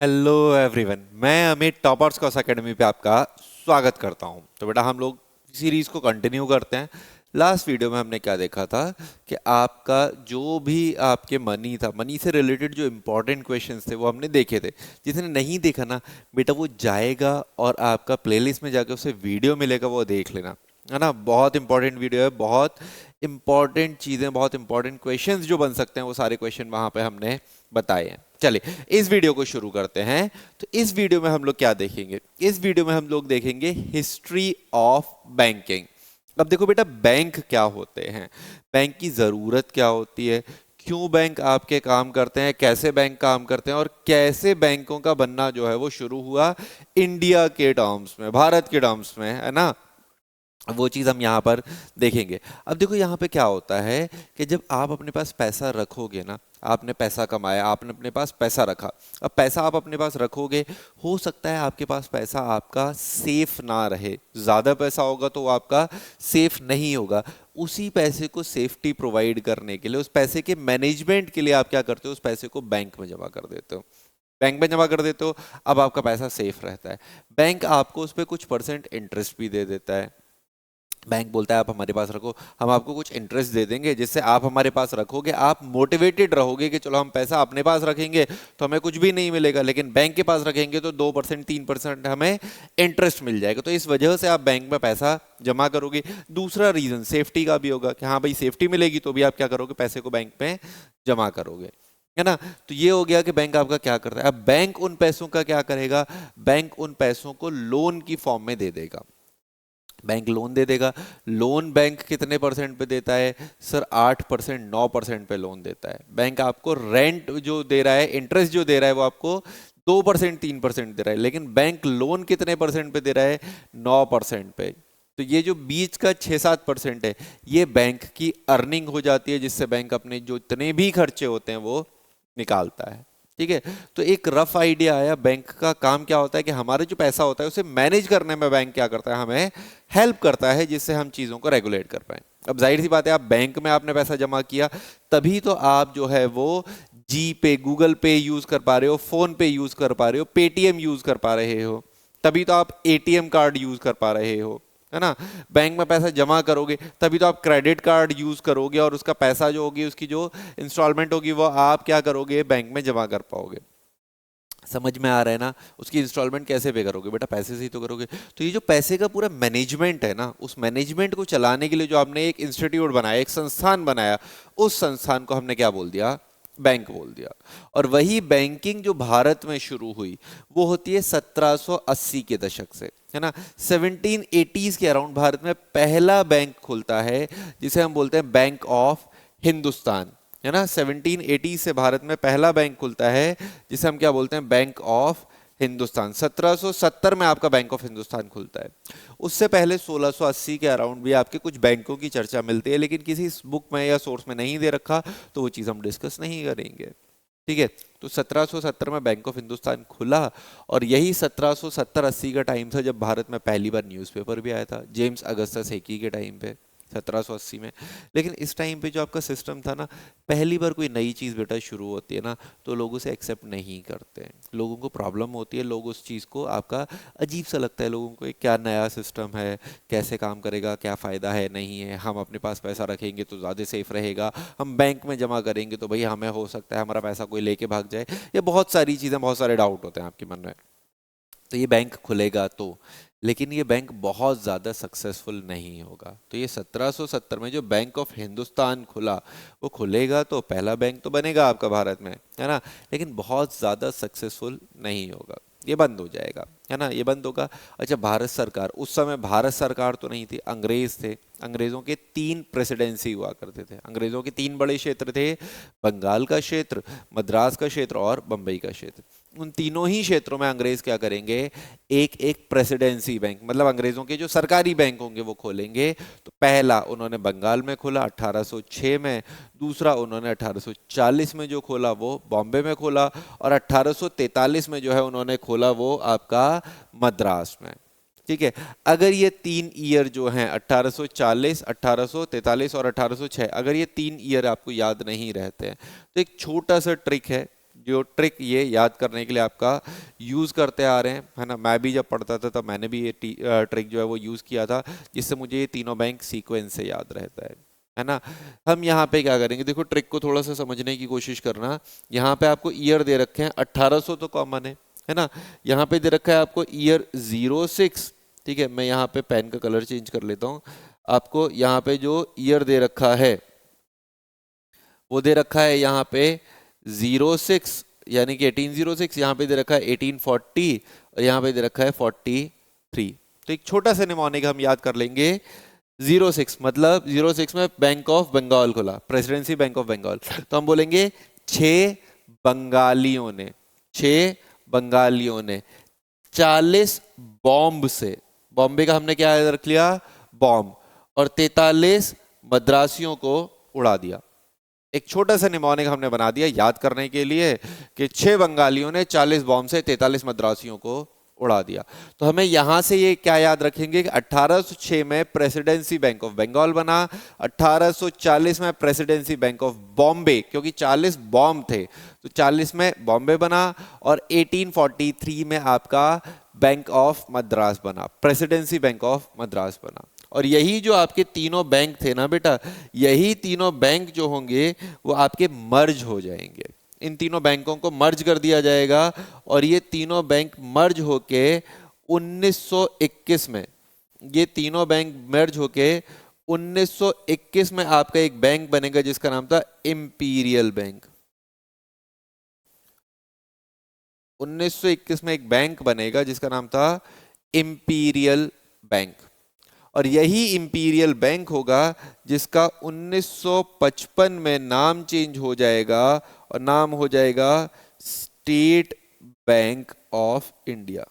Hello everyone, मैं Amit toppers cos academy पे आपका स्वागत करता हूं। तो बेटा हम लोग सीरीज को कंटिन्यू करते हैं। लास्ट वीडियो में हमने क्या देखा था कि आपका जो भी आपके मनी था, मनी से रिलेटेड जो इम्पोर्टेंट क्वेश्चंस थे वो हमने देखे थे। जिसने नहीं देखा ना बेटा, वो जाएगा और आपका प्लेलिस्ट में जाकर उसे वीडियो मिलेगा, वो देख लेना, है ना। बहुत इंपॉर्टेंट वीडियो है, बहुत इंपॉर्टेंट चीज़ें, बहुत इंपॉर्टेंट क्वेश्चंस जो बन सकते हैं वो सारे क्वेश्चन वहाँ पे हमने बताए हैं। चलिए इस वीडियो को शुरू करते हैं। तो इस वीडियो में हम लोग क्या देखेंगे? इस वीडियो में हम लोग देखेंगे हिस्ट्री ऑफ बैंकिंग। अब देखो बेटा, बैंक क्या होते हैं, बैंक की ज़रूरत क्या होती है, क्यों बैंक आपके काम करते हैं, कैसे बैंक काम करते हैं और कैसे बैंकों का बनना जो है वो शुरू हुआ इंडिया के टर्म्स में, भारत के टर्म्स में, है ना। वो चीज़ हम यहाँ पर देखेंगे। अब देखो यहाँ पे क्या होता है कि जब आप अपने पास पैसा रखोगे ना, आपने पैसा कमाया, आपने अपने पास पैसा रखा, अब पैसा आप अपने पास रखोगे, हो सकता है आपके पास पैसा आपका सेफ ना रहे, ज़्यादा पैसा होगा तो वो आपका सेफ नहीं होगा। उसी पैसे को सेफ्टी प्रोवाइड करने के लिए, उस पैसे के मैनेजमेंट के लिए आप क्या करते हो, उस पैसे को बैंक में जमा कर देते हो। बैंक में जमा कर देते हो, अब आपका पैसा सेफ रहता है। बैंक आपको उस पर कुछ परसेंट इंटरेस्ट भी दे देता है। बैंक बोलता है आप हमारे पास रखो, हम आपको कुछ इंटरेस्ट दे देंगे जिससे आप हमारे पास रखोगे, आप मोटिवेटेड रहोगे कि चलो हम पैसा अपने पास रखेंगे तो हमें कुछ भी नहीं मिलेगा, लेकिन बैंक के पास रखेंगे तो 2% 3% हमें इंटरेस्ट मिल जाएगा। तो इस वजह से आप बैंक में पैसा जमा करोगे। दूसरा रीजन सेफ्टी का भी होगा कि हाँ भाई सेफ्टी मिलेगी, तो भी आप क्या करोगे, पैसे को बैंक में जमा करोगे, है ना। तो ये हो गया कि बैंक आपका क्या करता है। अब बैंक उन पैसों का क्या करेगा, बैंक उन पैसों को लोन की फॉर्म में दे देगा। बैंक लोन दे देगा। लोन बैंक कितने परसेंट पे देता है सर? 8%, 9% पे लोन देता है। बैंक आपको रेंट जो दे रहा है, इंटरेस्ट जो दे रहा है, वो आपको 2% 3% दे रहा है, लेकिन बैंक लोन कितने परसेंट पे दे रहा है? 9% पे। तो ये जो बीच का 6-7% है, ये बैंक की अर्निंग हो जाती है, जिससे बैंक अपने जो इतने भी खर्चे होते हैं वो निकालता है। ठीक है, तो एक रफ आइडिया आया बैंक का काम क्या होता है कि हमारे जो पैसा होता है उसे मैनेज करने में बैंक क्या करता है, हमें हेल्प करता है, जिससे हम चीज़ों को रेगुलेट कर पाए। अब जाहिर सी बात है, आप बैंक में आपने पैसा जमा किया, तभी तो आप जो है वो जी पे, गूगल पे यूज कर पा रहे हो, फोन पे यूज कर पा रहे हो, पेटीएम यूज कर पा रहे हो, तभी तो आप एटीएम कार्ड यूज कर पा रहे हो, है ना। बैंक में पैसा जमा करोगे तभी तो आप क्रेडिट कार्ड यूज करोगे, और उसका पैसा जो होगी, उसकी जो इंस्टॉलमेंट होगी, वो आप क्या करोगे, बैंक में जमा कर पाओगे। समझ में आ रहा है ना? उसकी इंस्टॉलमेंट कैसे पे करोगे बेटा? पैसे से ही तो करोगे। तो ये जो पैसे का पूरा मैनेजमेंट है ना, उस मैनेजमेंट को चलाने के लिए जो आपने एक इंस्टीट्यूट बनाया, एक संस्थान बनाया, उस संस्थान को हमने क्या बोल दिया? बैंक बोल दिया। और वही बैंकिंग जो भारत में शुरू हुई वो होती है 1780 के दशक से, है ना। 1780s के अराउंड भारत में पहला बैंक खुलता है, जिसे हम बोलते हैं बैंक ऑफ हिंदुस्तान, है ना। 1780 से भारत में पहला बैंक खुलता है, जिसे हम क्या बोलते हैं, बैंक ऑफ हिंदुस्तान। 1770 में आपका बैंक ऑफ हिंदुस्तान खुलता है। उससे पहले 1680 के अराउंड भी आपके कुछ बैंकों की चर्चा मिलती है, लेकिन किसी बुक में या सोर्स में नहीं दे रखा, तो वो चीज़ हम डिस्कस नहीं करेंगे। ठीक है, तो 1770 में बैंक ऑफ हिंदुस्तान खुला, और यही 1770-80 का टाइम था जब भारत में पहली बार न्यूज़पेपर भी आया था, जेम्स अगस्टस हेकी के टाइम पे, 1780 में। लेकिन इस टाइम पे जो आपका सिस्टम था ना, पहली बार कोई नई चीज़ बेटा शुरू होती है ना, तो लोग उसे एक्सेप्ट नहीं करते हैं, लोगों को प्रॉब्लम होती है, लोग उस चीज़ को, आपका अजीब सा लगता है लोगों को, ये क्या नया सिस्टम है, कैसे काम करेगा, क्या फ़ायदा है, नहीं है, हम अपने पास पैसा रखेंगे तो ज़्यादा सेफ रहेगा, हम बैंक में जमा करेंगे तो भाई हमें हो सकता है हमारा पैसा कोई लेके भाग जाए, ये बहुत सारी चीज़ें, बहुत सारे डाउट होते हैं आपके मन में। तो ये बैंक खुलेगा तो, लेकिन ये बैंक बहुत ज़्यादा सक्सेसफुल नहीं होगा। तो ये 1770 में जो बैंक ऑफ हिंदुस्तान खुला, वो खुलेगा तो पहला बैंक तो बनेगा आपका भारत में, है ना, लेकिन बहुत ज़्यादा सक्सेसफुल नहीं होगा, ये बंद हो जाएगा, है ना, ये बंद होगा। अच्छा, भारत सरकार, उस समय भारत सरकार तो नहीं थी, अंग्रेज थे। अंग्रेज़ों के 3 प्रेसिडेंसी हुआ करते थे। अंग्रेज़ों के 3 बड़े क्षेत्र थे, बंगाल का क्षेत्र, मद्रास का क्षेत्र और बम्बई का क्षेत्र। उन तीनों ही क्षेत्रों में अंग्रेज क्या करेंगे, एक एक प्रेसिडेंसी बैंक, मतलब अंग्रेजों के जो सरकारी बैंक होंगे वो खोलेंगे। तो पहला उन्होंने बंगाल में खोला 1806 में, दूसरा उन्होंने 1840 में जो खोला वो बॉम्बे में खोला, और 1843 में जो है उन्होंने खोला वो आपका मद्रास में। ठीक है, अगर ये 3 ईयर जो हैं 1840, 1843 और 1806, अगर ये 3 ईयर आपको याद नहीं रहते हैं, तो एक छोटा सा ट्रिक है जो ट्रिक ये याद करने के लिए आपका यूज़ करते आ रहे हैं, है ना। मैं भी जब पढ़ता था तब मैंने भी ये ट्रिक जो है वो यूज़ किया था, जिससे मुझे ये तीनों बैंक सीक्वेंस से याद रहता है ना। हम यहाँ पे क्या करेंगे, देखो ट्रिक को थोड़ा सा समझने की कोशिश करना। यहाँ पे आपको ईयर दे रखे हैं 1800 तो कॉमन है ना। यहाँ पे दे रखा है आपको ईयर 06, ठीक है। मैं यहाँ पे पेन का कलर चेंज कर लेता हूँ। आपको यहाँ पे जो ईयर दे रखा है वो दे रखा है यहाँ पे 06, यानी कि 1806। यहाँ पे दे रखा है 1840 और यहाँ पे दे रखा है 43। तो एक छोटा सा निमोनिक हम याद कर लेंगे। 06 मतलब 06 में बैंक ऑफ बंगाल खुला, प्रेसिडेंसी बैंक ऑफ बंगाल। तो हम बोलेंगे 6 बंगालियों ने, 6 बंगालियों ने 40 बॉम्ब से, बॉम्बे का हमने क्या याद रख लिया, बॉम्ब, और 43 मद्रासियों को उड़ा दिया। एक छोटा सा निमोनिक हमने बना दिया याद करने के लिए कि 6 बंगालियों ने 40 बॉम्ब से 43 मद्रासियों को उड़ा दिया। तो हमें यहां से ये क्या याद रखेंगे कि 1806 में प्रेसिडेंसी बैंक ऑफ बंगाल बना, 1840 में प्रेसिडेंसी बैंक ऑफ बॉम्बे, क्योंकि 40 बॉम्ब थे तो 40 में बॉम्बे बना, और 1843 में आपका बैंक ऑफ मद्रास बना, प्रेसिडेंसी बैंक ऑफ मद्रास बना। और यही जो आपके तीनों बैंक थे ना बेटा, यही तीनों बैंक जो होंगे वो आपके मर्ज हो जाएंगे। इन तीनों बैंकों को मर्ज कर दिया जाएगा और ये तीनों बैंक मर्ज होके 1921 में, ये तीनों बैंक मर्ज होके 1921 में आपका एक बैंक बनेगा जिसका नाम था इंपीरियल बैंक। 1921 में एक बैंक बनेगा जिसका नाम था इंपीरियल बैंक, और यही इंपीरियल बैंक होगा जिसका 1955 में नाम चेंज हो जाएगा और नाम हो जाएगा स्टेट बैंक ऑफ इंडिया।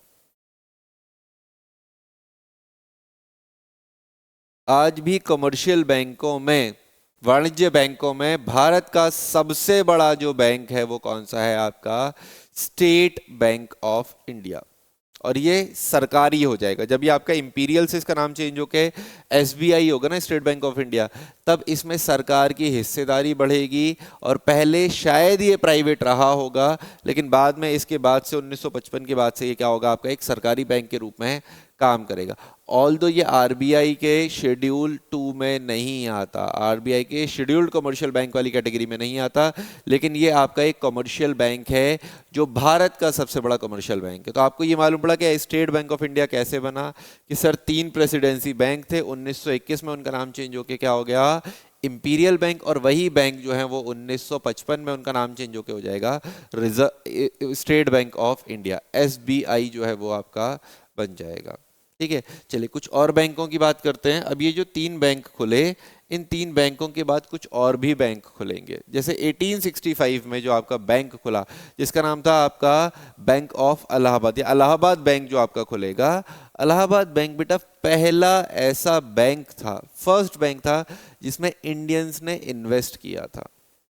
आज भी कमर्शियल बैंकों में, वाणिज्य बैंकों में भारत का सबसे बड़ा जो बैंक है वो कौन सा है, आपका स्टेट बैंक ऑफ इंडिया। और ये सरकारी हो जाएगा जब ये आपका इंपीरियल से इसका नाम चेंज होके एसबीआई होगा ना, स्टेट बैंक ऑफ इंडिया, तब इसमें सरकार की हिस्सेदारी बढ़ेगी। और पहले शायद ये प्राइवेट रहा होगा, लेकिन बाद में इसके बाद से 1955 के बाद से ये क्या होगा, आपका एक सरकारी बैंक के रूप में काम करेगा। ऑल्दो ये आरबीआई के शेड्यूल 2 में नहीं आता, आरबीआई के शेड्यूल्ड कमर्शियल बैंक वाली कैटेगरी में नहीं आता, लेकिन ये आपका एक कमर्शियल बैंक है जो भारत का सबसे बड़ा कमर्शियल बैंक है। तो आपको ये मालूम पड़ा कि स्टेट बैंक ऑफ इंडिया कैसे बना, कि सर 3 प्रेसिडेंसी बैंक थे, 1921 में उनका नाम चेंज होके क्या हो गया, इंपीरियल बैंक, और वही बैंक जो है वो 1955 में उनका नाम चेंज होके हो जाएगा state Bank of India, SBI जो है वो आपका बन जाएगा। ठीक है, चलिए कुछ और बैंकों की बात करते हैं। अब ये जो 3 बैंक खुले, इन 3 बैंकों के बाद कुछ और भी बैंक खुलेंगे। जैसे 1865 में जो आपका बैंक खुला जिसका नाम था आपका बैंक ऑफ इलाहाबाद, या इलाहाबाद बैंक जो आपका खुलेगा, इलाहाबाद बैंक बेटा पहला ऐसा बैंक था, फर्स्ट बैंक था जिसमें इंडियंस ने इन्वेस्ट किया था।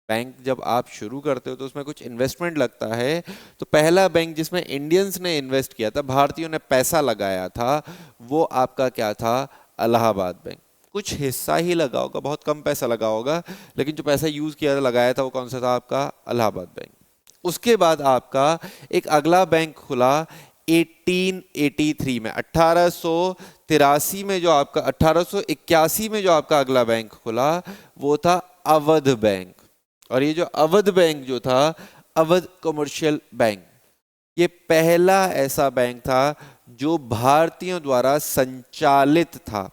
बैंक जब आप शुरू करते हो तो उसमें कुछ इन्वेस्टमेंट लगता है, तो पहला बैंक जिसमें इंडियंस ने इन्वेस्ट किया था, भारतीयों ने पैसा लगाया था, वो आपका क्या था, इलाहाबाद बैंक। कुछ हिस्सा ही लगा होगा, बहुत कम पैसा लगा होगा, लेकिन जो पैसा यूज किया लगाया था वो कौन सा था, आपका इलाहाबाद बैंक। उसके बाद आपका एक अगला बैंक खुला 1883 में, 1883 में जो आपका 1881 में जो आपका अगला बैंक खुला वो था अवध बैंक। और ये जो अवध बैंक जो था, अवध कमर्शियल बैंक, ये पहला ऐसा बैंक था जो भारतीयों द्वारा संचालित था,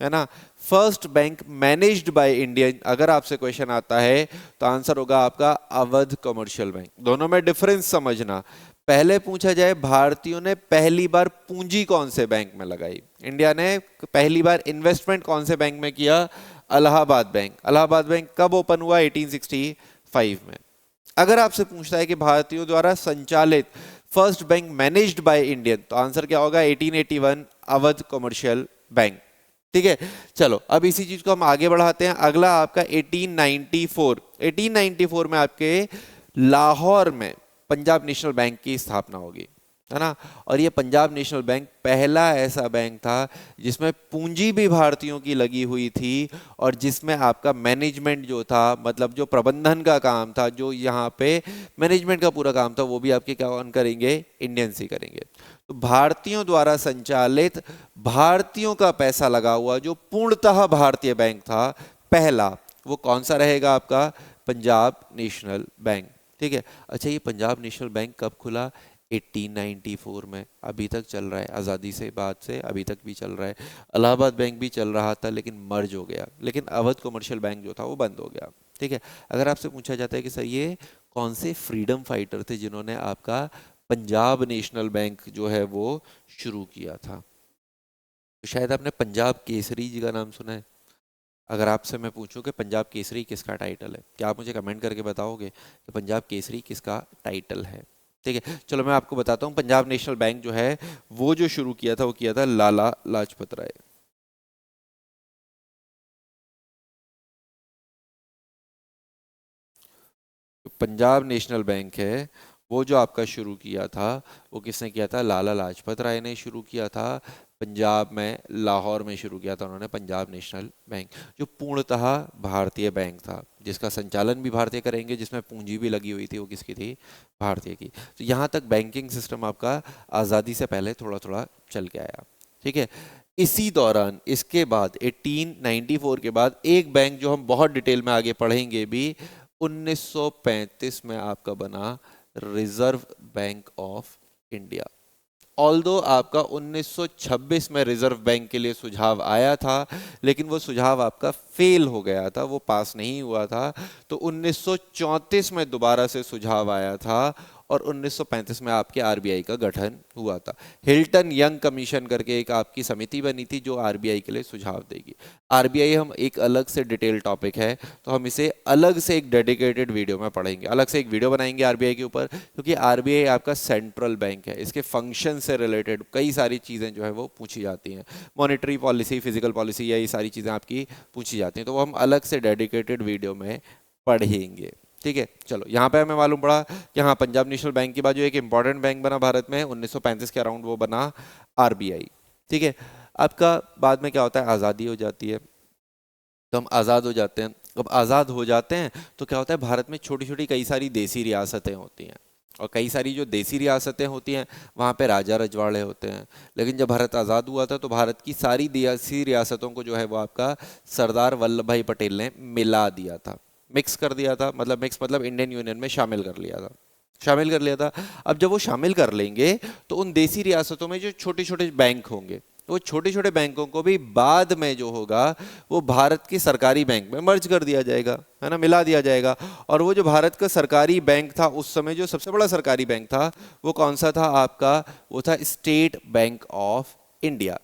है ना। First bank managed by Indian. अगर आपसे क्वेश्चन आता है तो आंसर होगा आपका अवध कमर्शियल बैंक। दोनों में डिफरेंस समझना। पहले पूछा जाए भारतीयों ने पहली बार पूंजी कौन से बैंक में लगाई, इंडिया ने पहली बार इन्वेस्टमेंट कौन से बैंक में किया, इलाहाबाद बैंक। इलाहाबाद बैंक कब ओपन हुआ, 1865 में। अगर आपसे पूछता है कि भारतीयों द्वारा संचालित first bank managed by Indian, तो आंसर क्या होगा, 1881 अवध कमर्शियल बैंक। ठीक है, चलो अब इसी चीज को हम आगे बढ़ाते हैं। अगला आपका 1894 में आपके लाहौर में पंजाब नेशनल बैंक की स्थापना होगी। है ना। और ये पंजाब नेशनल बैंक पहला ऐसा बैंक था जिसमें पूंजी भी भारतीयों की लगी हुई थी और जिसमें आपका मैनेजमेंट जो था, मतलब जो प्रबंधन का काम था, जो यहाँ पे मैनेजमेंट का पूरा काम था, वो भी आपके क्या कौन करेंगे, इंडियंस ही करेंगे। तो भारतीयों द्वारा संचालित, भारतीयों का पैसा लगा हुआ जो पूर्णतः भारतीय बैंक था पहला, वो कौन सा रहेगा आपका, पंजाब नेशनल बैंक। ठीक है। अच्छा, ये पंजाब नेशनल बैंक कब खुला, 1894 में। अभी तक चल रहा है, आज़ादी से बाद से अभी तक भी चल रहा है। इलाहाबाद बैंक भी चल रहा था लेकिन मर्ज हो गया, लेकिन अवध कमर्शियल बैंक जो था वो बंद हो गया। ठीक है। अगर आपसे पूछा जाता है कि सर ये कौन से फ्रीडम फाइटर थे जिन्होंने आपका पंजाब नेशनल बैंक जो है वो शुरू किया था, तो शायद आपने पंजाब केसरी जी का नाम सुना है। अगर आपसे मैं पूछूं कि पंजाब केसरी किसका टाइटल है, क्या आप मुझे कमेंट करके बताओगे कि पंजाब केसरी किसका टाइटल है। ठीक है, चलो मैं आपको बताता हूँ। पंजाब नेशनल बैंक जो है वो जो शुरू किया था वो किया था लाला लाजपत राय। पंजाब नेशनल बैंक है वो जो आपका शुरू किया था वो किसने किया था, लाला लाजपत राय ने शुरू किया था। पंजाब में लाहौर में शुरू किया था उन्होंने पंजाब नेशनल बैंक, जो पूर्णतः भारतीय बैंक था, जिसका संचालन भी भारतीय करेंगे, जिसमें पूंजी भी लगी हुई थी वो किसकी थी, भारतीय की। तो यहाँ तक बैंकिंग सिस्टम आपका आज़ादी से पहले थोड़ा थोड़ा चल के आया। ठीक है। इसी दौरान इसके बाद 1894 के बाद एक बैंक जो हम बहुत डिटेल में आगे पढ़ेंगे भी, 1935 में आपका बना reserve bank of India. Although आपका 1926 में रिजर्व बैंक के लिए सुझाव आया था, लेकिन वो सुझाव आपका फेल हो गया था, वो पास नहीं हुआ था। तो 1934 में दोबारा से सुझाव आया था और 1935 में आपके आरबीआई का गठन हुआ था। हिल्टन यंग कमीशन करके एक आपकी समिति बनी थी जो आरबीआई के लिए सुझाव देगी। आरबीआई हम एक अलग से डिटेल टॉपिक है, तो हम इसे अलग से एक डेडिकेटेड वीडियो में पढ़ेंगे, अलग से एक वीडियो बनाएंगे आरबीआई के ऊपर, क्योंकि आरबीआई आपका सेंट्रल बैंक है। इसके फंक्शन से रिलेटेड कई सारी चीज़ें जो है वो पूछी जाती हैं, मॉनेटरी पॉलिसी, फिजिकल पॉलिसी, या ये सारी चीज़ें आपकी पूछी जाती हैं, तो वो हम अलग से डेडिकेटेड वीडियो में पढ़ेंगे। ठीक है। चलो, यहाँ पे हमें मालूम पड़ा कि हाँ, पंजाब नेशनल बैंक के बाद जो एक इंपॉर्टेंट बैंक बना भारत में 1935 के अराउंड, वो बना आरबीआई। ठीक है। आपका बाद में क्या होता है, आज़ादी हो जाती है, तो हम आज़ाद हो जाते हैं। अब आज़ाद हो जाते हैं तो क्या होता है, भारत में छोटी छोटी कई सारी देसी रियासतें होती हैं, और कई सारी जो देसी रियासतें होती हैं वहाँ पे राजा रजवाड़े होते हैं। लेकिन जब भारत आज़ाद हुआ था तो भारत की सारी देसी रियासतों को जो है वो आपका सरदार वल्लभ भाई पटेल ने मिला दिया था, मिक्स कर दिया था, मतलब मिक्स मतलब इंडियन यूनियन में शामिल कर लिया था, शामिल कर लिया था। अब जब वो शामिल कर लेंगे तो उन देसी रियासतों में जो छोटे छोटे बैंक होंगे, वो छोटे छोटे बैंकों को भी बाद में जो होगा वो भारत के सरकारी बैंक में मर्ज कर दिया जाएगा, है ना, मिला दिया जाएगा। और वो जो भारत का सरकारी बैंक था उस समय, जो सबसे बड़ा सरकारी बैंक था वो कौन सा था आपका, वो था स्टेट बैंक ऑफ इंडिया।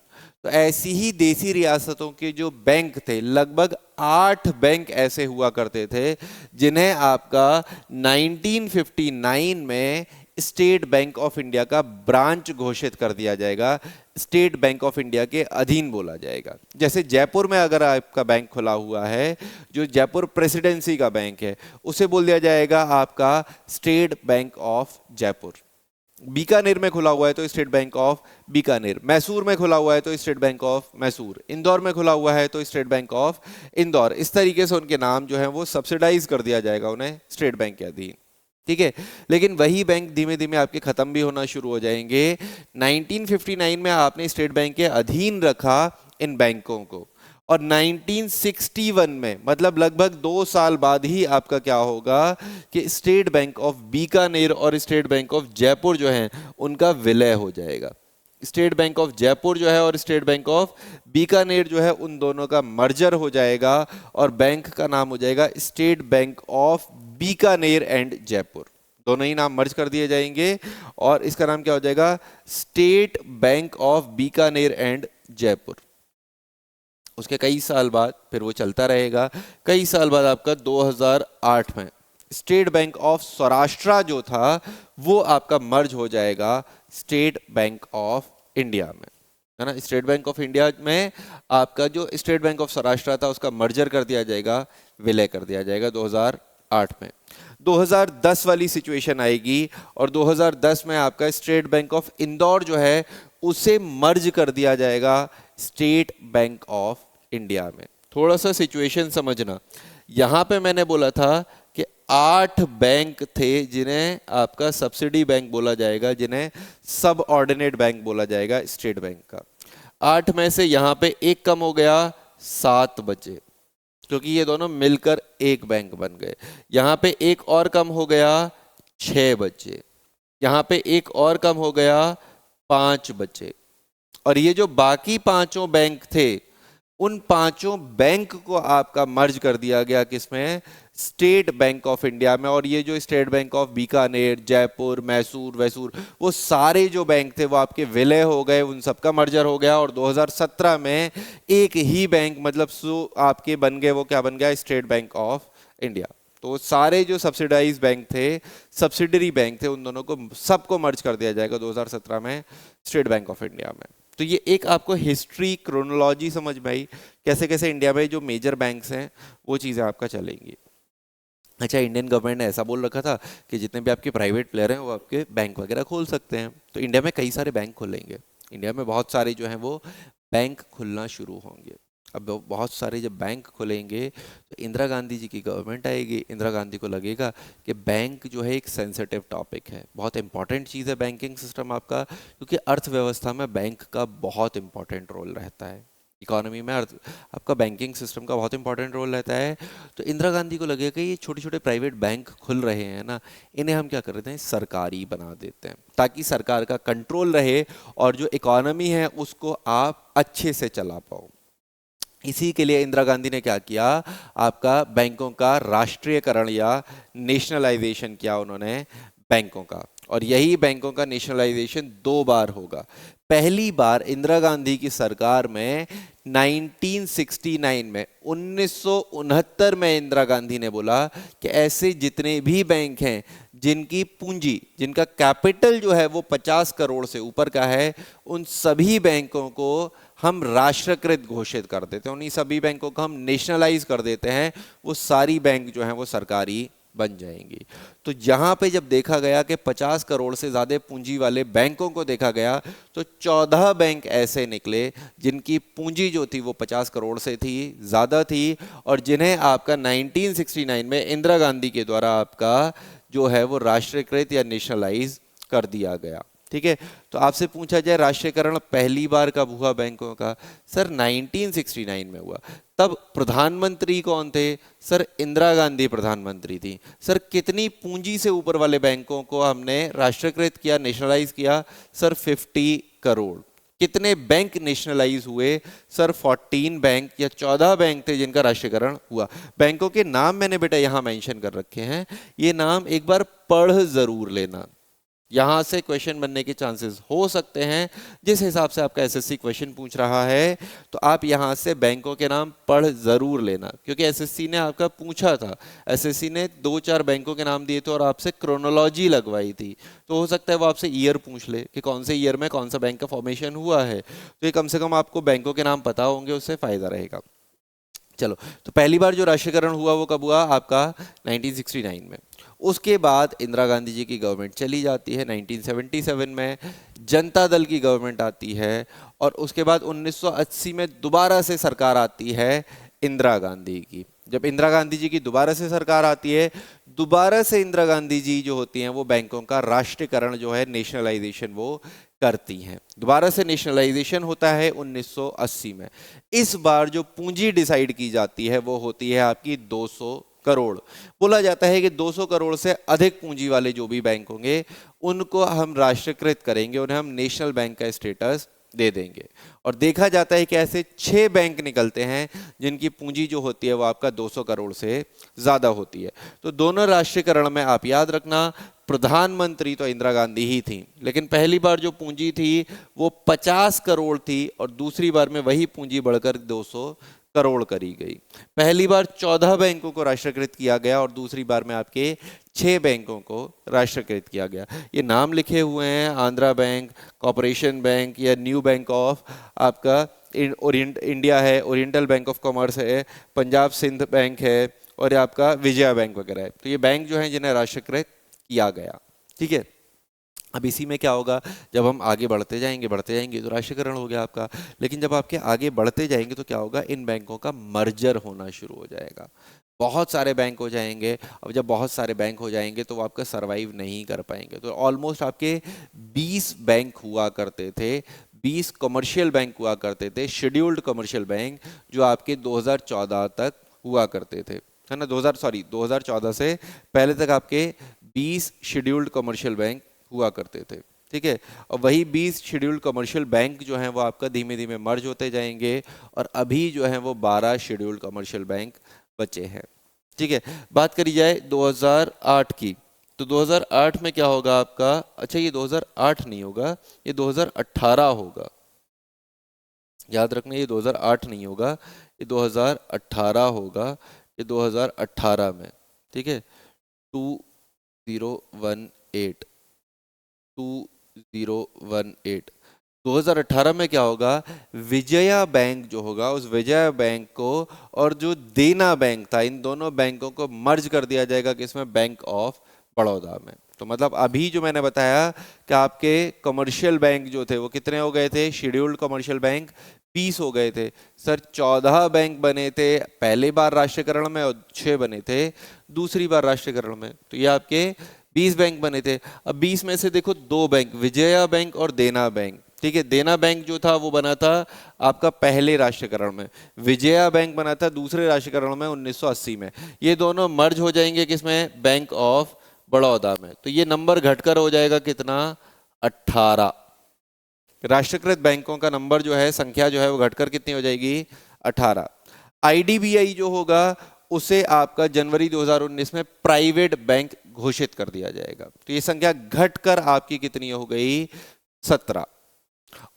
तो ऐसी ही देसी रियासतों के जो बैंक थे, लगभग 8 बैंक ऐसे हुआ करते थे जिन्हें आपका 1959 में स्टेट बैंक ऑफ इंडिया का ब्रांच घोषित कर दिया जाएगा, स्टेट बैंक ऑफ इंडिया के अधीन बोला जाएगा। जैसे जयपुर में अगर आपका बैंक खुला हुआ है, जो जयपुर प्रेसिडेंसी का बैंक है, उसे बोल दिया जाएगा आपका state Bank of Jaipur. Bikaner में खुला हुआ है तो state Bank of Bikaner, Mysore में खुला हुआ है तो state Bank of Mysore, Indore में खुला हुआ है तो स्टेट बैंक ऑफ इंदौर। इस तरीके से उनके नाम जो है वो सब्सिडाइज कर दिया जाएगा उन्हें स्टेट बैंक के अधीन। ठीक है। लेकिन वही बैंक धीमे धीमे आपके खत्म भी होना शुरू हो जाएंगे। 1959 में आपने स्टेट बैंक के अधीन रखा इन बैंकों को, और 1961 में, मतलब लगभग 2 साल बाद ही आपका क्या होगा कि स्टेट बैंक ऑफ बीकानेर और स्टेट बैंक ऑफ जयपुर जो है उनका विलय हो जाएगा। स्टेट बैंक ऑफ जयपुर जो है और स्टेट बैंक ऑफ बीकानेर जो है, उन दोनों का मर्जर हो जाएगा और बैंक का नाम हो जाएगा state Bank of Bikaner and Jaipur. दोनों ही नाम मर्ज कर दिए जाएंगे और इसका नाम क्या हो जाएगा, state Bank of Bikaner and Jaipur. उसके कई साल बाद फिर वो चलता रहेगा। कई साल बाद आपका 2008 में स्टेट बैंक ऑफ सौराष्ट्र जो था वो आपका मर्ज हो जाएगा स्टेट बैंक ऑफ इंडिया में, है ना। स्टेट बैंक ऑफ इंडिया में आपका जो स्टेट बैंक ऑफ सौराष्ट्र था उसका मर्जर कर दिया जाएगा, विलय कर दिया जाएगा 2008 में। 2010 वाली सिचुएशन आएगी और 2010 में आपका स्टेट बैंक ऑफ इंदौर जो है उसे मर्ज कर दिया जाएगा स्टेट बैंक ऑफ इंडिया में। थोड़ा सा सिचुएशन समझना, यहां पे मैंने बोला था कि 8 बैंक थे जिन्हें आपका सब्सिडी बैंक बोला जाएगा, जिन्हें सब ऑर्डिनेट बैंक बोला जाएगा स्टेट बैंक का। 8 में से यहां पे एक कम हो गया, 7 बचे, क्योंकि ये दोनों मिलकर एक बैंक बन गए। यहां पे एक और कम हो गया, 6 बचे। यहां पे एक और कम हो गया, 5 बचे। और ये जो बाकी पांचों बैंक थे उन पांचों बैंक को आपका मर्ज कर दिया गया किसमें, स्टेट बैंक ऑफ इंडिया में। और ये जो State Bank of Bikaner, Jaipur, Mysore, वैसूर, वो सारे जो बैंक थे वो आपके विलय हो गए, उन सबका मर्जर हो गया। और 2017 में एक ही बैंक मतलब आपके बन गए, वो क्या बन गया, स्टेट बैंक ऑफ इंडिया। तो सारे जो सब्सिडाइज बैंक थे, सब्सिडरी बैंक थे, उन दोनों को सबको मर्ज कर दिया जाएगा 2017 में स्टेट बैंक ऑफ इंडिया में। तो ये एक आपको हिस्ट्री, क्रोनोलॉजी समझ में आई कैसे कैसे इंडिया में जो मेजर बैंक्स हैं वो चीज़ें आपका चलेंगी। अच्छा, इंडियन गवर्नमेंट ने ऐसा बोल रखा था कि जितने भी आपके प्राइवेट प्लेयर हैं वो आपके बैंक वगैरह खोल सकते हैं। तो इंडिया में कई सारे बैंक खुलेंगे, इंडिया में बहुत सारे जो हैं वो बैंक खुलना शुरू होंगे। अब बहुत सारे जब बैंक खुलेंगे तो इंदिरा गांधी जी की गवर्नमेंट आएगी, इंदिरा गांधी को लगेगा कि बैंक जो है एक सेंसिटिव टॉपिक है, बहुत इंपॉर्टेंट चीज़ है बैंकिंग सिस्टम आपका, क्योंकि अर्थव्यवस्था में बैंक का बहुत इंपॉर्टेंट रोल रहता है। इकोनॉमी में आपका बैंकिंग सिस्टम का बहुत इंपॉर्टेंट रोल रहता है। तो इंदिरा गांधी को लगेगा कि ये छोटे छोटे प्राइवेट बैंक खुल रहे हैं ना, इन्हें हम क्या कर देते हैं, सरकारी बना देते हैं, ताकि सरकार का कंट्रोल रहे और जो इकोनॉमी है उसको आप अच्छे से चला पाओ। इसी के लिए इंदिरा गांधी ने क्या किया, आपका बैंकों का राष्ट्रीयकरण या नेशनलाइजेशन किया उन्होंने बैंकों का। और यही बैंकों का नेशनलाइजेशन 2 बार होगा। पहली बार इंदिरा गांधी की सरकार में 1969 में, 1969 में इंदिरा गांधी ने बोला कि ऐसे जितने भी बैंक हैं जिनकी पूंजी, जिनका कैपिटल जो है वो 50 करोड़ से ऊपर का है, उन सभी बैंकों को हम राष्ट्रीयकृत घोषित कर देते हैं, उन्हीं सभी बैंकों को हम नेशनलाइज कर देते हैं, वो सारी बैंक जो हैं वो सरकारी बन जाएंगी। तो यहाँ पे जब देखा गया कि 50 करोड़ से ज़्यादा पूंजी वाले बैंकों को देखा गया तो 14 बैंक ऐसे निकले जिनकी पूंजी जो थी वो 50 करोड़ से थी, ज़्यादा थी, और जिन्हें आपका 1969 में इंदिरा गांधी के द्वारा आपका जो है वो राष्ट्रीयकृत या नेशनलाइज कर दिया गया। ठीक है, तो आपसे पूछा जाए राष्ट्रीयकरण पहली बार कब हुआ बैंकों का, सर 1969 में हुआ। तब प्रधानमंत्री कौन थे, सर इंदिरा गांधी प्रधानमंत्री थी। सर कितनी पूंजी से ऊपर वाले बैंकों को हमने राष्ट्रीयकृत किया, नेशनलाइज किया, सर 50 करोड़। कितने बैंक नेशनलाइज हुए, सर 14 बैंक या 14 बैंक थे जिनका राष्ट्रीयकरण हुआ। बैंकों के नाम मैंने बेटा यहां मेंशन कर रखे हैं, ये नाम एक बार पढ़ जरूर लेना, यहां से क्वेश्चन बनने के चांसेस हो सकते हैं। जिस हिसाब से आपका एसएससी क्वेश्चन पूछ रहा है तो आप यहां से बैंकों के नाम पढ़ जरूर लेना, क्योंकि एसएससी ने आपका पूछा था, एसएससी ने 2-4 बैंकों के नाम दिए थे और आपसे क्रोनोलॉजी लगवाई थी। तो हो सकता है वो आपसे ईयर पूछ ले कि कौन से ईयर में कौन सा बैंक का फॉर्मेशन हुआ है, तो ये कम से कम आपको बैंकों के नाम पता होंगे, उससे फायदा रहेगा। चलो, तो पहली बार जो राष्ट्रीयकरण हुआ वो कब हुआ, आपका 1969 में। उसके बाद इंदिरा गांधी जी की गवर्नमेंट चली जाती है, 1977 में जनता दल की गवर्नमेंट आती है, और उसके बाद 1980 में दोबारा से सरकार आती है इंदिरा गांधी की। जब इंदिरा गांधी जी की दोबारा से सरकार आती है, दोबारा से इंदिरा गांधी जी जो होती हैं वो बैंकों का राष्ट्रीयकरण जो है, नेशनलाइजेशन वो करती हैं। दोबारा से नेशनलाइजेशन होता है 1980 में। इस बार जो पूंजी डिसाइड की जाती है वो होती है आपकी 200 करोड़। बोला जाता है कि 200 करोड़ से अधिक पूंजी वाले जो भी बैंक होंगे उनको हम राष्ट्रीयकृत करेंगे, उन्हें हम नेशनल बैंक का स्टेटस दे देंगे। और देखा जाता है कि ऐसे 6 बैंक निकलते हैं जिनकी पूंजी जो होती है वो आपका 200 करोड़ से ज़्यादा होती है। तो दोनों राष्ट्रीयकरण में आप याद रखना, प्रधानमंत्री तो इंदिरा गांधी ही थी, लेकिन पहली बार जो पूंजी थी वो 50 करोड़ थी और दूसरी बार में वही पूंजी बढ़कर 200 करोड़ करी गई। पहली बार 14 बैंकों को राष्ट्रीयकृत किया गया और दूसरी बार में आपके 6 बैंकों को राष्ट्रीयकृत किया गया। ये नाम लिखे हुए हैं, आंध्रा बैंक, कॉर्पोरेशन बैंक या न्यू बैंक ऑफ आपका इंडिया है, ओरिएंटल बैंक ऑफ कॉमर्स है, पंजाब सिंध बैंक है, और ये आपका विजया बैंक वगैरह है। तो ये बैंक जो है जिन्हें राष्ट्रीयकृत किया गया। ठीक है, अब इसी में क्या होगा, जब हम आगे बढ़ते जाएंगे तो राष्ट्रीयकरण हो गया आपका। लेकिन जब आपके आगे बढ़ते जाएंगे तो क्या होगा, इन बैंकों का मर्जर होना शुरू हो जाएगा, बहुत सारे बैंक हो जाएंगे। अब जब बहुत सारे बैंक हो जाएंगे तो वो आपका सरवाइव नहीं कर पाएंगे। तो ऑलमोस्ट आपके 20 बैंक हुआ करते थे, 20 कमर्शियल बैंक हुआ करते थे, शेड्यूल्ड कमर्शियल बैंक, जो आपके 2014 तक हुआ करते थे, है ना। 2014 से पहले तक आपके 20 शेड्यूल्ड कमर्शियल बैंक हुआ करते थे। ठीक है, और वही 20 शेड्यूल्ड कमर्शियल बैंक जो हैं वो आपका धीमे धीमे मर्ज होते जाएंगे, और अभी जो है वो 12 शेड्यूल्ड कमर्शियल बैंक बचे हैं। ठीक है, बात करी जाए 2008 की, तो 2008 में क्या होगा आपका, अच्छा ये 2008 नहीं होगा, ये 2018 होगा, याद रखना, ये 2008 नहीं होगा, ये 2018 होगा, ये 2018 में। ठीक है, 2018 2018 2018 में क्या होगा, विजया बैंक जो होगा, उस विजया बैंक को और जो देना बैंक था, इन दोनों बैंकों को मर्ज कर दिया जाएगा किसमें, बैंक ऑफ बड़ौदा में। तो मतलब अभी जो मैंने बताया कि आपके कमर्शियल बैंक जो थे वो कितने हो गए थे, शेड्यूल्ड कमर्शियल बैंक 20 हो गए थे सर। 14 बैंक बने थे पहली बार राष्ट्रीयकरण में, और 6 बने थे दूसरी बार राष्ट्रीयकरण में। तो ये आपके 20 बैंक बने थे। अब 20 में से देखो 2 बैंक, विजया बैंक और देना बैंक। ठीक है, देना बैंक जो था वो बना था आपका पहले राष्ट्रीयकरण में, विजया बैंक बना था दूसरे राष्ट्रीयकरण में 1980 में। ये दोनों मर्ज हो जाएंगे किसमें, बैंक ऑफ बड़ौदा में। तो ये नंबर घटकर हो जाएगा कितना, 18। राष्ट्रीयकृत बैंकों का नंबर जो है, संख्या जो है वो घटकर कितनी हो जाएगी, 18। आईडीबीआई जो होगा उसे आपका जनवरी 2019 में प्राइवेट बैंक घोषित कर दिया जाएगा। तो ये संख्या घटकर आपकी कितनी हो गई, 17।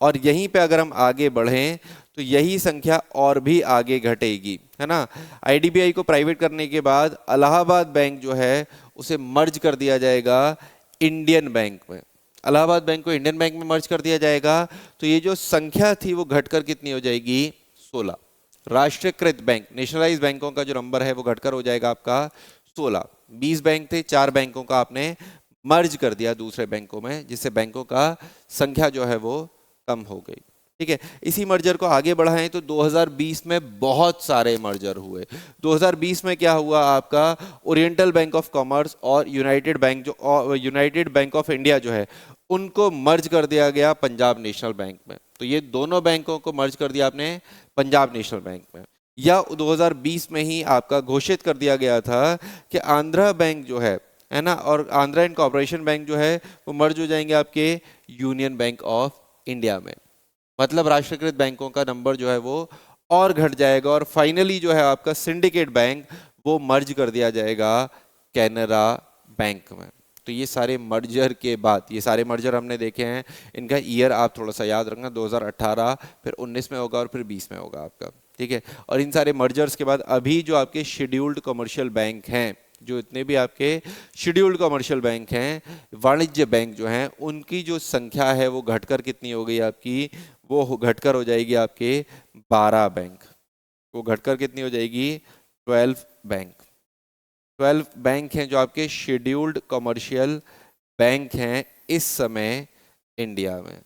और यहीं पे अगर हम आगे बढ़ें तो यही संख्या और भी आगे घटेगी, है ना। आईडीबीआई को प्राइवेट करने के बाद इलाहाबाद बैंक जो है उसे मर्ज कर दिया जाएगा इंडियन बैंक में। इलाहाबाद बैंक को इंडियन बैंक में मर्ज कर दिया जाएगा। तो ये जो संख्या थी वो घटकर कितनी हो जाएगी, 16। राष्ट्रीयकृत बैंक, नेशनलाइज बैंकों का जो नंबर है वो घटकर हो जाएगा आपका 16। 20 बैंक थे, 4 बैंकों का आपने मर्ज कर दिया दूसरे बैंकों में, जिससे बैंकों का संख्या जो है वो कम हो गई। ठीक है, इसी मर्जर को आगे बढ़ाएं तो 2020 में बहुत सारे मर्जर हुए। 2020 में क्या हुआ आपका, ओरिएंटल बैंक ऑफ कॉमर्स और यूनाइटेड बैंक ऑफ इंडिया जो है उनको मर्ज कर दिया गया पंजाब नेशनल बैंक में। तो ये दोनों बैंकों को मर्ज कर दिया आपने पंजाब नेशनल बैंक में। या 2020 में ही आपका घोषित कर दिया गया था कि आंध्रा बैंक जो है ना, और आंध्रा एंड कॉर्पोरेशन बैंक जो है वो मर्ज हो जाएंगे आपके यूनियन बैंक ऑफ इंडिया में। मतलब राष्ट्रीयकृत बैंकों का नंबर जो है वो और घट जाएगा, और फाइनली जो है आपका सिंडिकेट बैंक वो मर्ज कर दिया जाएगा कैनरा बैंक में। तो ये सारे मर्जर के बाद, ये सारे मर्जर हमने देखे हैं, इनका ईयर आप थोड़ा सा याद रखना, 2018, फिर 19 में होगा और फिर 20 में होगा आपका। ठीक है, और इन सारे मर्जर्स के बाद अभी जो आपके शेड्यूल्ड कमर्शियल बैंक हैं, जो इतने भी आपके शेड्यूल्ड कमर्शियल बैंक हैं, वाणिज्य बैंक जो हैं, उनकी जो संख्या है वो घटकर कितनी हो गई आपकी, वो घटकर हो जाएगी आपके 12 बैंक। वो घटकर कितनी हो जाएगी, 12 बैंक। 12 बैंक हैं जो आपके शेड्यूल्ड कमर्शियल बैंक हैं इस समय इंडिया में।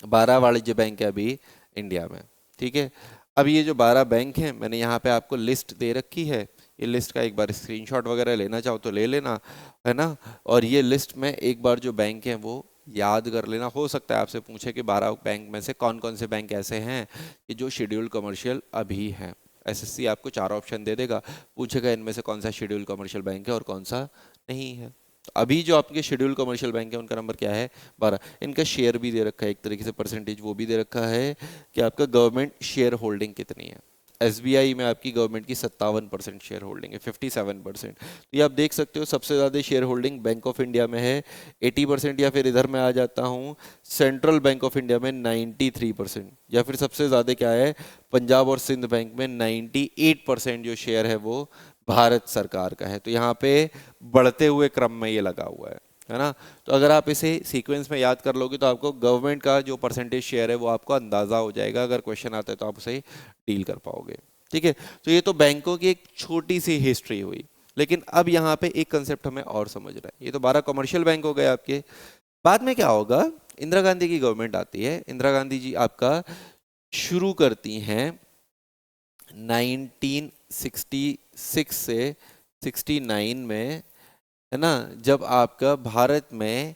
12 वाणिज्य बैंक है अभी इंडिया में। ठीक है, अब ये जो 12 बैंक हैं, मैंने यहाँ पे आपको लिस्ट दे रखी है। ये लिस्ट का एक बार स्क्रीनशॉट वगैरह लेना चाहो तो ले लेना, है ना। और ये लिस्ट में एक बार जो बैंक हैं वो याद कर लेना। हो सकता है आपसे पूछे कि 12 बैंक में से कौन कौन से बैंक ऐसे हैं कि जो शेड्यूल्ड कमर्शियल अभी हैं। एसएससी आपको 4 ऑप्शन दे देगा, पूछेगा इनमें से कौन सा शेड्यूल्ड कमर्शियल बैंक है और कौन सा नहीं है। अभी जो आपके शेड्यूल कमर्शियल बैंक है उनका नंबर क्या है, 12। इनका शेयर भी दे रखा है, एक तरीके से परसेंटेज वो भी दे रखा है कि आपका गवर्नमेंट शेयर होल्डिंग कितनी है। एसबीआई में आपकी गवर्नमेंट की 57% शेयर होल्डिंग है, 57%। तो ये आप देख सकते हो, सबसे ज़्यादा share holding bank of India में है 80%, या फिर इधर मैं आ जाता हूँ सेंट्रल बैंक ऑफ इंडिया में 93%, या फिर सबसे ज़्यादा क्या है, पंजाब और सिंध बैंक में 98% जो शेयर है वो भारत सरकार का है। तो यहाँ पे बढ़ते हुए क्रम में ये लगा हुआ है ना। तो अगर आप इसे सीक्वेंस में याद कर लोगे तो आपको गवर्नमेंट का जो परसेंटेज शेयर है वो आपको अंदाज़ा हो जाएगा। अगर क्वेश्चन आता है तो आप उसे डील कर पाओगे। ठीक है, तो ये तो बैंकों की एक छोटी सी हिस्ट्री हुई। लेकिन अब यहाँ पे एक कंसेप्ट हमें और समझना है। ये तो 12 कमर्शियल बैंक हो गए आपके। बाद में क्या होगा, इंदिरा गांधी की गवर्नमेंट आती है, इंदिरा गांधी जी आपका शुरू करती हैं 1966 से 69 में, है ना, जब आपका भारत में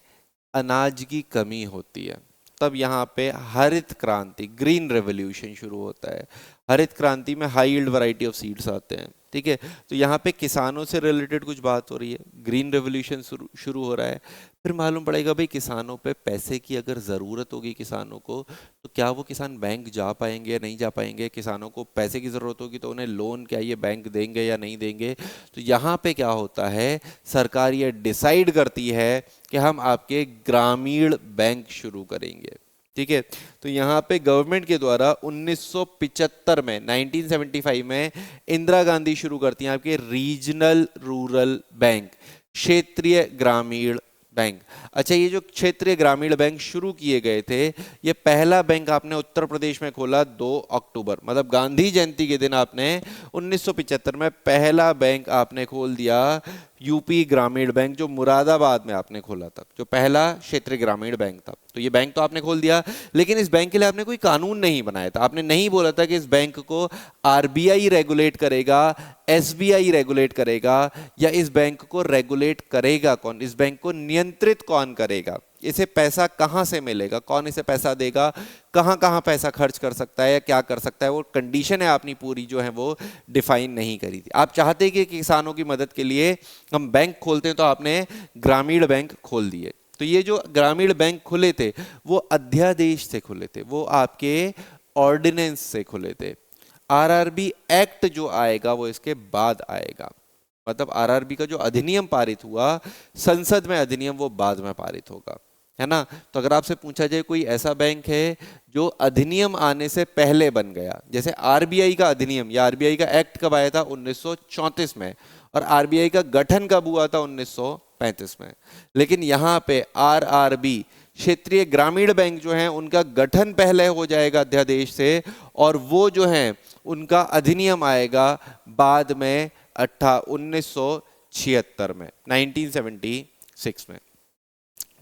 अनाज की कमी होती है, तब यहाँ पे हरित क्रांति, ग्रीन रेवोल्यूशन शुरू होता है। हरित क्रांति में high yield variety of seeds आते हैं, ठीक है। तो यहाँ पे किसानों से रिलेटेड कुछ बात हो रही है, ग्रीन रेवोल्यूशन शुरू हो रहा है। फिर मालूम पड़ेगा भाई किसानों पे पैसे की अगर ज़रूरत होगी किसानों को, तो क्या वो किसान बैंक जा पाएंगे या नहीं जा पाएंगे। किसानों को पैसे की ज़रूरत होगी तो उन्हें लोन क्या ये बैंक देंगे या नहीं देंगे। तो यहाँ पे क्या होता है, सरकार ये डिसाइड करती है कि हम आपके ग्रामीण बैंक शुरू करेंगे, ठीक है। तो यहाँ पे गवर्नमेंट के द्वारा 1975 में, 1975 में इंदिरा गांधी शुरू करती हैं आपके रीजनल रूरल बैंक, क्षेत्रीय ग्रामीण बैंक। अच्छा, ये जो क्षेत्रीय ग्रामीण बैंक शुरू किए गए थे, ये पहला बैंक आपने उत्तर प्रदेश में खोला 2 अक्टूबर, मतलब गांधी जयंती के दिन आपने 1975 में पहला बैंक आपने खोल दिया, यूपी ग्रामीण बैंक, जो मुरादाबाद में आपने खोला था, जो पहला क्षेत्रीय ग्रामीण बैंक था। तो ये बैंक तो आपने खोल दिया, लेकिन इस बैंक के लिए आपने कोई कानून नहीं बनाया था। आपने नहीं बोला था कि इस बैंक को आरबीआई रेगुलेट करेगा, एसबीआई रेगुलेट करेगा, या इस बैंक को रेगुलेट करेगा कौन, इस बैंक को नियंत्रित कौन करेगा, इसे पैसा कहां से मिलेगा, कौन इसे पैसा देगा, कहां कहां पैसा खर्च कर सकता है या क्या कर सकता है, वो कंडीशन है आपने पूरी जो है वो डिफाइन नहीं करी थी। आप चाहते कि किसानों की मदद के लिए हम बैंक खोलते हैं, तो आपने ग्रामीण बैंक खोल दिए। तो ये जो ग्रामीण बैंक खुले थे वो अध्यादेश से खुले थे, वो आपके ऑर्डिनेंस से खुले थे। आरआरबी एक्ट जो आएगा वो इसके बाद आएगा, मतलब आरआरबी का जो अधिनियम पारित हुआ संसद में, अधिनियम वो बाद में पारित होगा, है ना। तो अगर आपसे पूछा जाए कोई ऐसा बैंक है जो अधिनियम आने से पहले बन गया, जैसे आरबीआई का अधिनियम या आरबीआई का एक्ट कब आया था, 1934 में, और आरबीआई का गठन कब हुआ था, 1935 में। लेकिन यहाँ पे आरआरबी क्षेत्रीय ग्रामीण बैंक जो है उनका गठन पहले हो जाएगा अध्यादेश से, और वो जो है उनका अधिनियम आएगा बाद में 1976 में, 1976 में,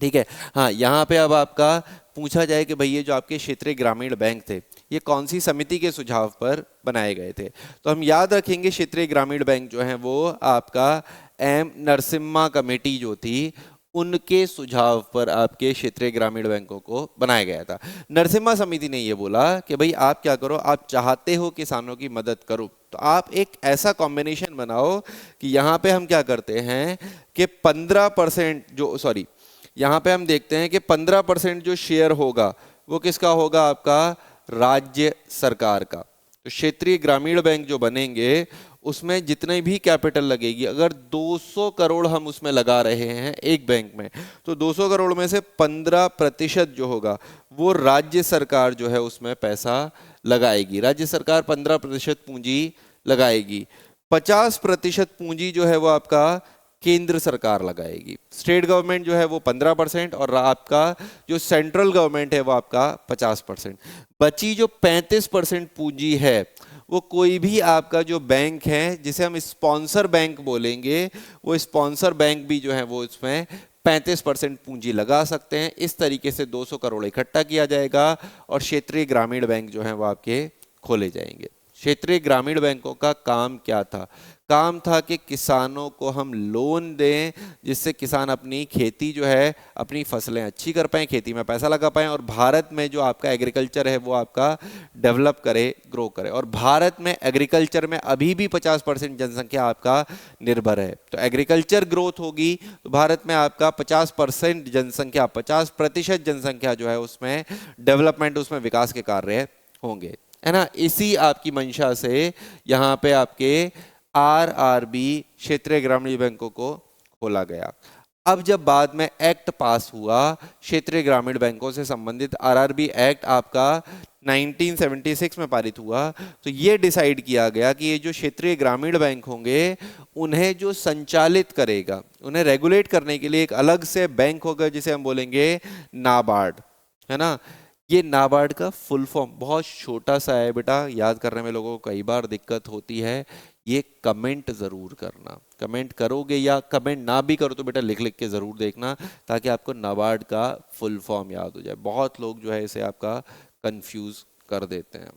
ठीक है। हाँ, यहाँ पे अब आपका पूछा जाए कि भाई ये जो आपके क्षेत्रीय ग्रामीण बैंक थे ये कौन सी समिति के सुझाव पर बनाए गए थे, तो हम याद रखेंगे क्षेत्रीय ग्रामीण बैंक जो है वो आपका एम नरसिम्हा कमेटी जो थी उनके सुझाव पर आपके क्षेत्रीय ग्रामीण बैंकों को बनाया गया था। नरसिम्हा समिति ने ये बोला कि भाई आप क्या करो, आप चाहते हो किसानों की मदद करो, तो आप एक ऐसा कॉम्बिनेशन बनाओ कि यहाँ पे हम क्या करते हैं कि 15% जो, सॉरी, यहाँ पे हम देखते हैं कि 15% जो शेयर होगा वो किसका होगा, आपका राज्य सरकार का। तो क्षेत्रीय ग्रामीण बैंक जो बनेंगे उसमें जितने भी कैपिटल लगेगी, अगर 200 करोड़ हम उसमें लगा रहे हैं एक बैंक में, तो 200 करोड़ में से 15% जो होगा वो राज्य सरकार जो है उसमें पैसा लगाएगी। राज्य सरकार 15% पूंजी लगाएगी, 50% पूंजी जो है वो आपका केंद्र सरकार लगाएगी। स्टेट गवर्नमेंट जो है वो 15% और आपका जो सेंट्रल गवर्नमेंट है वो आपका 50%। बची जो 35% पूंजी है वो कोई भी आपका जो बैंक है जिसे हम स्पॉन्सर बैंक बोलेंगे, वो स्पॉन्सर बैंक भी जो है वो इसमें 35% पूंजी लगा सकते हैं। इस तरीके से 200 करोड़ इकट्ठा किया जाएगा और क्षेत्रीय ग्रामीण बैंक जो है वो आपके खोले जाएंगे। क्षेत्रीय ग्रामीण बैंकों का काम क्या था, काम था कि किसानों को हम लोन दें जिससे किसान अपनी खेती जो है, अपनी फसलें अच्छी कर पाएं, खेती में पैसा लगा पाएं, और भारत में जो आपका एग्रीकल्चर है वो आपका डेवलप करे, ग्रो करे। और भारत में एग्रीकल्चर में अभी भी 50% जनसंख्या आपका निर्भर है। तो एग्रीकल्चर ग्रोथ होगी तो भारत में आपका 50% जनसंख्या, 50% जनसंख्या जो है उसमें डेवलपमेंट, उसमें विकास के कार्य होंगे, है ना। इसी आपकी मंशा से यहाँ पे आपके आरआरबी क्षेत्रीय ग्रामीण बैंकों को खोला गया। अब जब बाद में एक्ट पास हुआ क्षेत्रीय ग्रामीण बैंकों से संबंधित, आरआरबी एक्ट आपका 1976 में पारित हुआ, तो ये डिसाइड किया गया कि ये जो क्षेत्रीय ग्रामीण बैंक होंगे उन्हें जो संचालित करेगा, उन्हें रेगुलेट करने के लिए एक अलग से बैंक होगा जिसे हम बोलेंगे नाबार्ड, है ना। ये नाबार्ड का फुल फॉर्म बहुत छोटा सा है बेटा, याद करने में लोगों को कई बार दिक्कत होती है। ये कमेंट जरूर करना, कमेंट करोगे या कमेंट ना भी करो तो बेटा लिख लिख के जरूर देखना, ताकि आपको नाबार्ड का फुल फॉर्म याद हो जाए। बहुत लोग जो है इसे आपका कंफ्यूज कर देते हैं।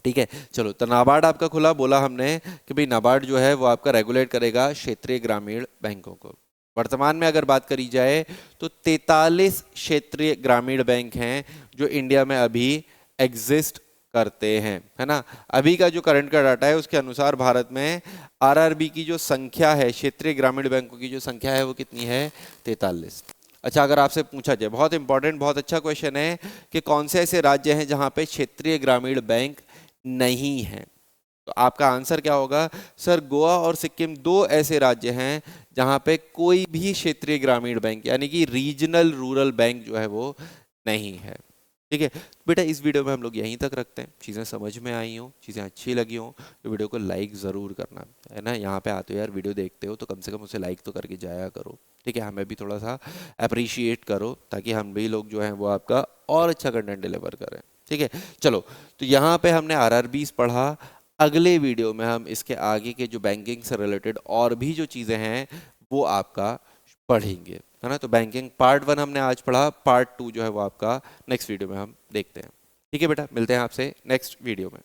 ठीक है, चलो, तो नाबार्ड आपका खुला, बोला हमने कि भाई नाबार्ड जो है वो आपका रेगुलेट करेगा क्षेत्रीय ग्रामीण बैंकों को। वर्तमान में अगर बात करी जाए तो 43 क्षेत्रीय ग्रामीण बैंक हैं जो इंडिया में अभी एग्जिस्ट करते हैं, है ना। अभी का जो करंट का डाटा है उसके अनुसार भारत में आरआरबी की जो संख्या है, क्षेत्रीय ग्रामीण बैंकों की जो संख्या है वो कितनी है, 43। अच्छा, अगर आपसे पूछा जाए, बहुत इंपॉर्टेंट, बहुत अच्छा क्वेश्चन है, कि कौन से ऐसे राज्य हैं जहां पे क्षेत्रीय ग्रामीण बैंक नहीं है, तो आपका आंसर क्या होगा, सर गोवा और सिक्किम दो ऐसे राज्य हैं जहां पे कोई भी क्षेत्रीय ग्रामीण बैंक यानी कि रीजनल रूरल बैंक जो है वो नहीं है। ठीक है बेटा, इस वीडियो में हम लोग यहीं तक रखते हैं। चीज़ें समझ में आई हो, चीज़ें अच्छी लगी हो तो वीडियो को लाइक ज़रूर करना, है ना। यहाँ पे आते हो यार, वीडियो देखते हो तो कम से कम उसे लाइक तो करके जाया करो। ठीक है, हमें भी थोड़ा सा अप्रिशिएट करो, ताकि हम भी लोग जो हैं वो आपका और अच्छा कंटेंट डिलीवर करें। ठीक है, चलो, तो यहाँ पे हमने आरआरबीज पढ़ा। अगले वीडियो में हम इसके आगे के जो बैंकिंग से रिलेटेड और भी जो चीज़ें हैं वो आपका पढ़ेंगे, है ना। तो बैंकिंग पार्ट 1 हमने आज पढ़ा, पार्ट 2 जो है वो आपका नेक्स्ट वीडियो में हम देखते हैं। ठीक है बेटा, मिलते हैं आपसे नेक्स्ट वीडियो में।